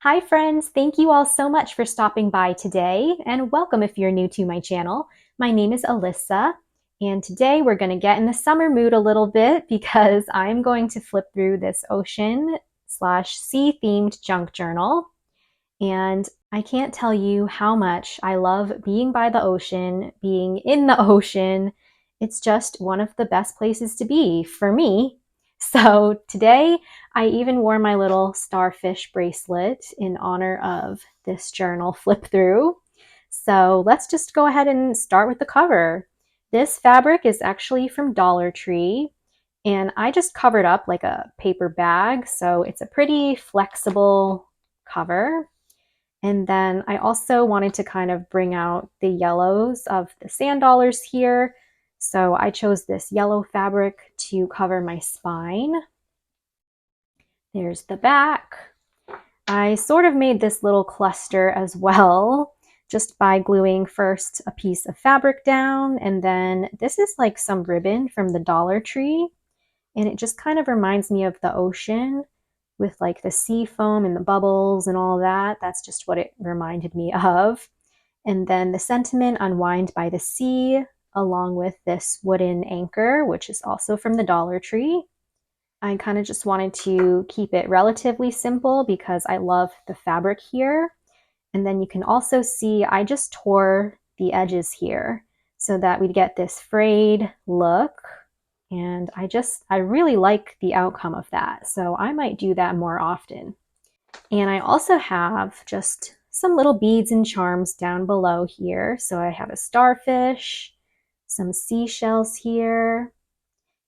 Hi friends, thank you all so much for stopping by today and welcome if you're new to my channel. My name is Alyssa and today we're going to get in the summer mood a little bit because I'm going to flip through this ocean slash sea themed junk journal. And I can't tell you how much I love being by the ocean, being in the ocean. It's just one of the best places to be for me. So today I even wore my little starfish bracelet in honor of this journal flip through. So let's just go ahead and start with the cover. This fabric is actually from Dollar Tree and I just covered up like a paper bag. So it's a pretty flexible cover. And then I also wanted to kind of bring out the yellows of the sand dollars here. So I chose this yellow fabric to cover my spine. There's the back. I sort of made this little cluster as well, just by gluing first a piece of fabric down, and then this is like some ribbon from the Dollar Tree, and it just kind of reminds me of the ocean with like the sea foam and the bubbles and all that. That's just what it reminded me of. And then the sentiment unwind by the sea, along with this wooden anchor, which is also from the Dollar Tree. I kind of just wanted to keep it relatively simple because I love the fabric here. And then you can also see I just tore the edges here so that we'd get this frayed look. And I really like the outcome of that. So I might do that more often. And I also have just some little beads and charms down below here. So I have a starfish, some seashells here,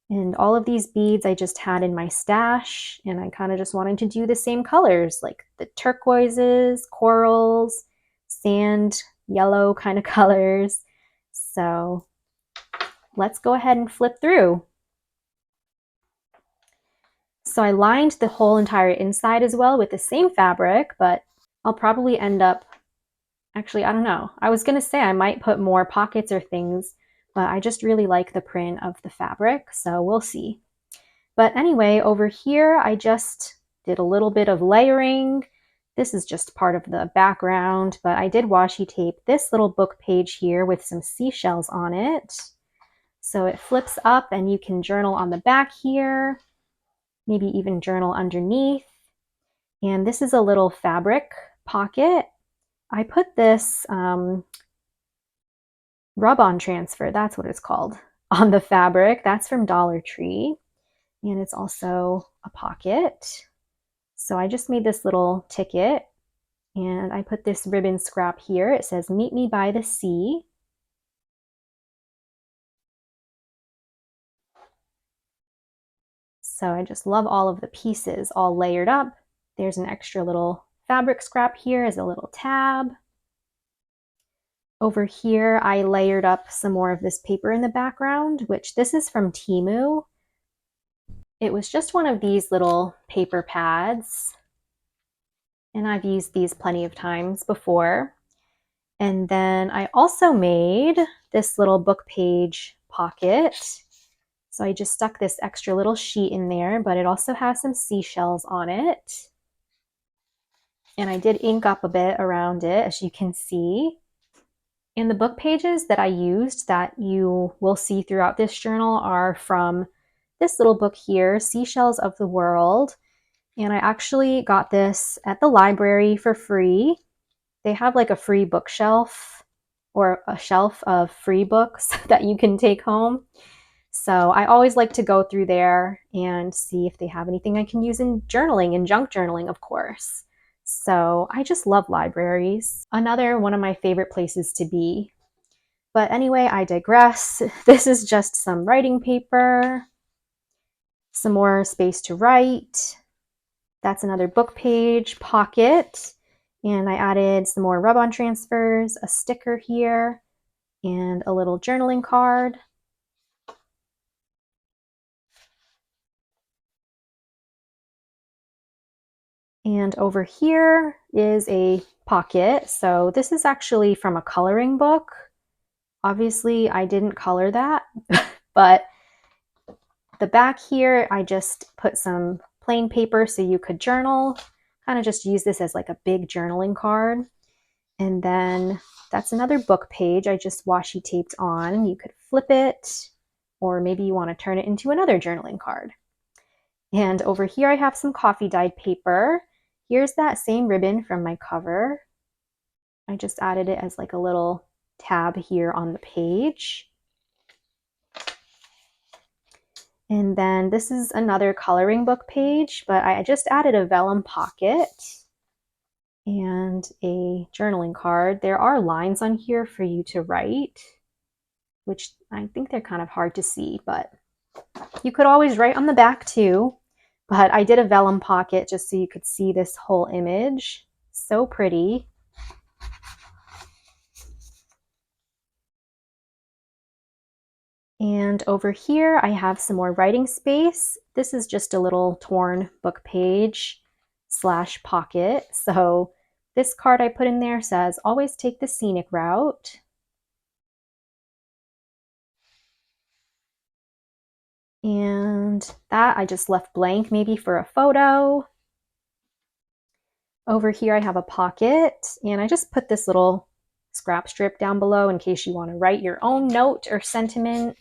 and all of these beads I just had in my stash, and I kind of just wanted to do the same colors, like the turquoises, corals, sand, yellow kind of colors. So let's go ahead and flip through. So I lined the whole entire inside as well with the same fabric, but I'll probably end up, actually, I don't know. I was going to say I might put more pockets or things, but I just really like the print of the fabric, so we'll see. But anyway, over here, I just did a little bit of layering. This is just part of the background, but I did washi tape this little book page here with some seashells on it. So it flips up and you can journal on the back here, maybe even journal underneath. And this is a little fabric pocket. I put this rub-on transfer, that's what it's called, on the fabric. That's from Dollar Tree. And it's also a pocket. So I just made this little ticket and I put this ribbon scrap here. It says, "Meet me by the sea." So I just love all of the pieces all layered up. There's an extra little fabric scrap here as a little tab. Over here, I layered up some more of this paper in the background, which this is from Temu. It was just one of these little paper pads, and I've used these plenty of times before. And then I also made this little book page pocket. So I just stuck this extra little sheet in there, but it also has some seashells on it. And I did ink up a bit around it, as you can see. And the book pages that I used that you will see throughout this journal are from this little book here, Seashells of the World. And I actually got this at the library for free. They have like a free bookshelf or a shelf of free books that you can take home. So I always like to go through there and see if they have anything I can use in journaling and junk journaling, of course. So I just love libraries. Another one of my favorite places to be. But anyway, I digress. This is just some writing paper, some more space to write. That's another book page pocket. And I added some more rub-on transfers, a sticker here, and a little journaling card. And over here is a pocket. So this is actually from a coloring book. Obviously, I didn't color that, but the back here, I just put some plain paper so you could journal, kind of just use this as like a big journaling card. And then that's another book page I just washi taped on. You could flip it, or maybe you want to turn it into another journaling card. And over here I have some coffee dyed paper. Here's that same ribbon from my cover. I just added it as like a little tab here on the page. And then this is another coloring book page, but I just added a vellum pocket and a journaling card. There are lines on here for you to write, which I think they're kind of hard to see, but you could always write on the back too. But I did a vellum pocket just so you could see this whole image. So pretty. And over here, I have some more writing space. This is just a little torn book page / pocket. So this card I put in there says, always take the scenic route. And that I just left blank, maybe for a photo. Over here, I have a pocket, and I just put this little scrap strip down below in case you want to write your own note or sentiment.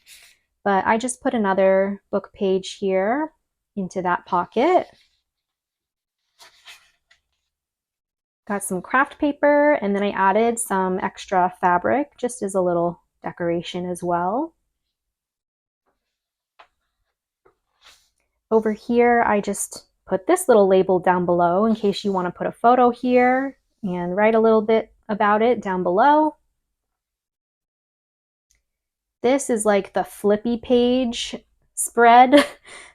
But I just put another book page here into that pocket. Got some craft paper, and then I added some extra fabric just as a little decoration as well. Over here, I just put this little label down below in case you want to put a photo here and write a little bit about it down below. This is like the flippy page spread.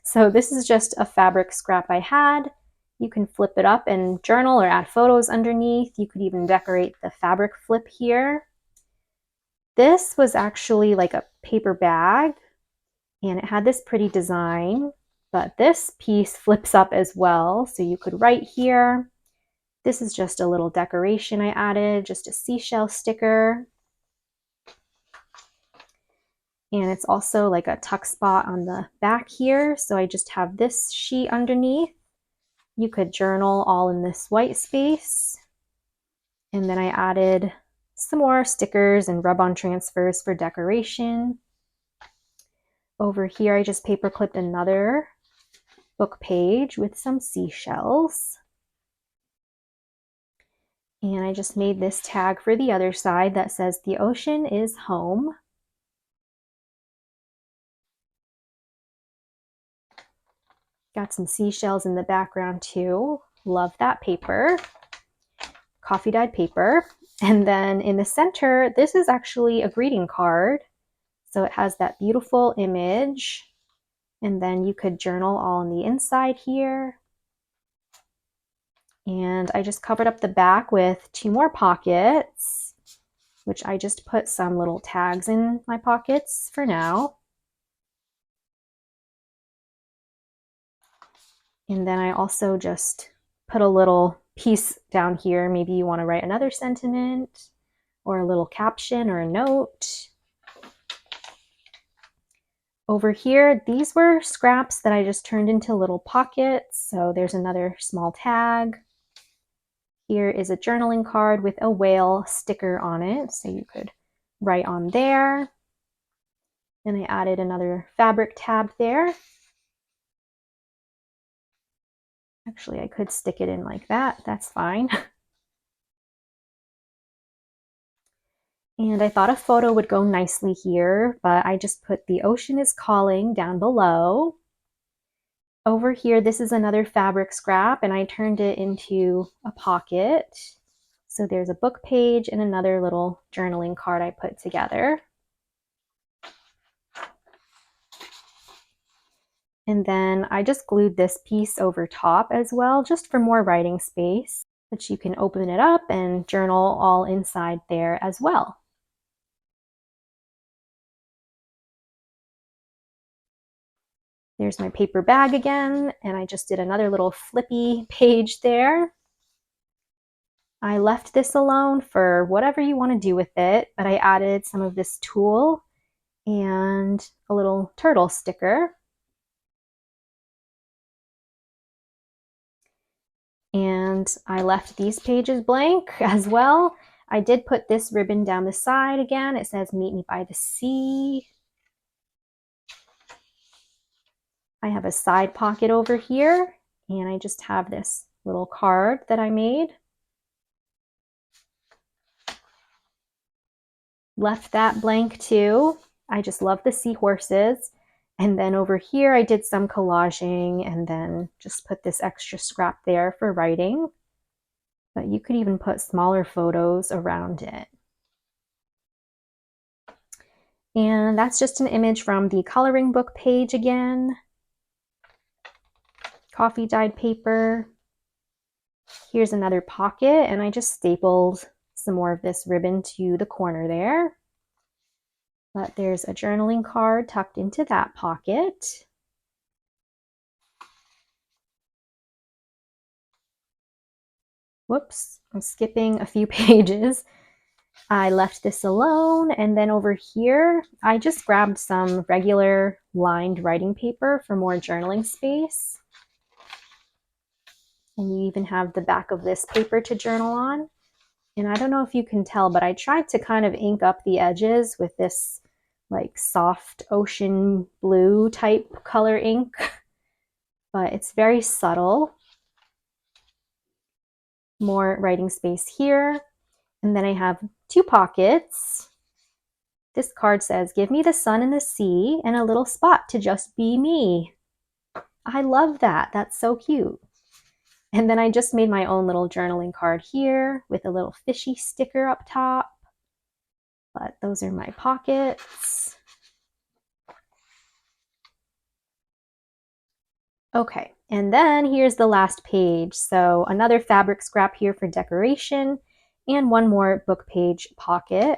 So this is just a fabric scrap I had. You can flip it up and journal or add photos underneath. You could even decorate the fabric flip here. This was actually like a paper bag, and it had this pretty design, but this piece flips up as well. So you could write here. This is just a little decoration I added, just a seashell sticker. And it's also like a tuck spot on the back here. So I just have this sheet underneath. You could journal all in this white space. And then I added some more stickers and rub-on transfers for decoration. Over here, I just paper clipped another book page with some seashells. And I just made this tag for the other side that says, "The ocean is home." Got some seashells in the background too. Love that paper. Coffee dyed paper. And then in the center, this is actually a greeting card. So it has that beautiful image. And then you could journal all on the inside here. And I just covered up the back with 2 more pockets, which I just put some little tags in my pockets for now. And then I also just put a little piece down here. Maybe you want to write another sentiment or a little caption or a note. Over here, these were scraps that I just turned into little pockets. So there's another small tag. Here is a journaling card with a whale sticker on it, so you could write on there. And I added another fabric tab there. Actually, I could stick it in like that. That's fine. And I thought a photo would go nicely here, but I just put "The ocean is calling" down below. Over here, this is another fabric scrap, and I turned it into a pocket. So there's a book page and another little journaling card I put together. And then I just glued this piece over top as well, just for more writing space. But you can open it up and journal all inside there as well. There's my paper bag again, and I just did another little flippy page there. I left this alone for whatever you want to do with it, but I added some of this tulle and a little turtle sticker. And I left these pages blank as well. I did put this ribbon down the side again. It says meet me by the sea. I have a side pocket over here, and I just have this little card that I made. Left that blank too. I just love the seahorses. And then over here, I did some collaging and then just put this extra scrap there for writing. But you could even put smaller photos around it. And that's just an image from the coloring book page again. Coffee dyed paper. Here's another pocket, and I just stapled some more of this ribbon to the corner there. But there's a journaling card tucked into that pocket. Whoops, I'm skipping a few pages. I left this alone, and then over here, I just grabbed some regular lined writing paper for more journaling space. And you even have the back of this paper to journal on. And I don't know if you can tell, but I tried to kind of ink up the edges with this like soft ocean blue type color ink, but it's very subtle. More writing space here. And then I have two pockets. This card says, give me the sun and the sea and a little spot to just be me. I love that. That's so cute. And then I just made my own little journaling card here with a little fishy sticker up top. But those are my pockets. Okay, and then here's the last page. So another fabric scrap here for decoration and one more book page pocket.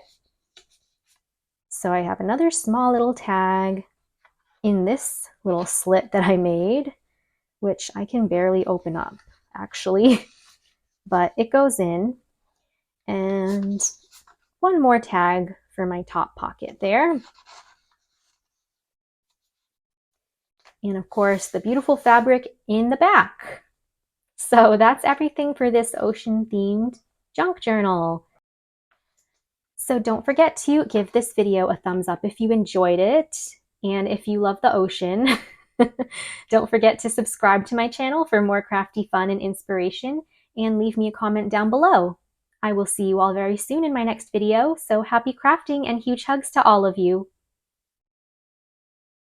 So I have another small little tag in this little slit that I made, which I can barely open up actually, but it goes in. And one more tag for my top pocket there. And of course, the beautiful fabric in the back. So that's everything for this ocean-themed junk journal. So don't forget to give this video a thumbs up if you enjoyed it. And if you love the ocean, don't forget to subscribe to my channel for more crafty fun and inspiration, and leave me a comment down below. I will see you all very soon in my next video, so happy crafting and huge hugs to all of you.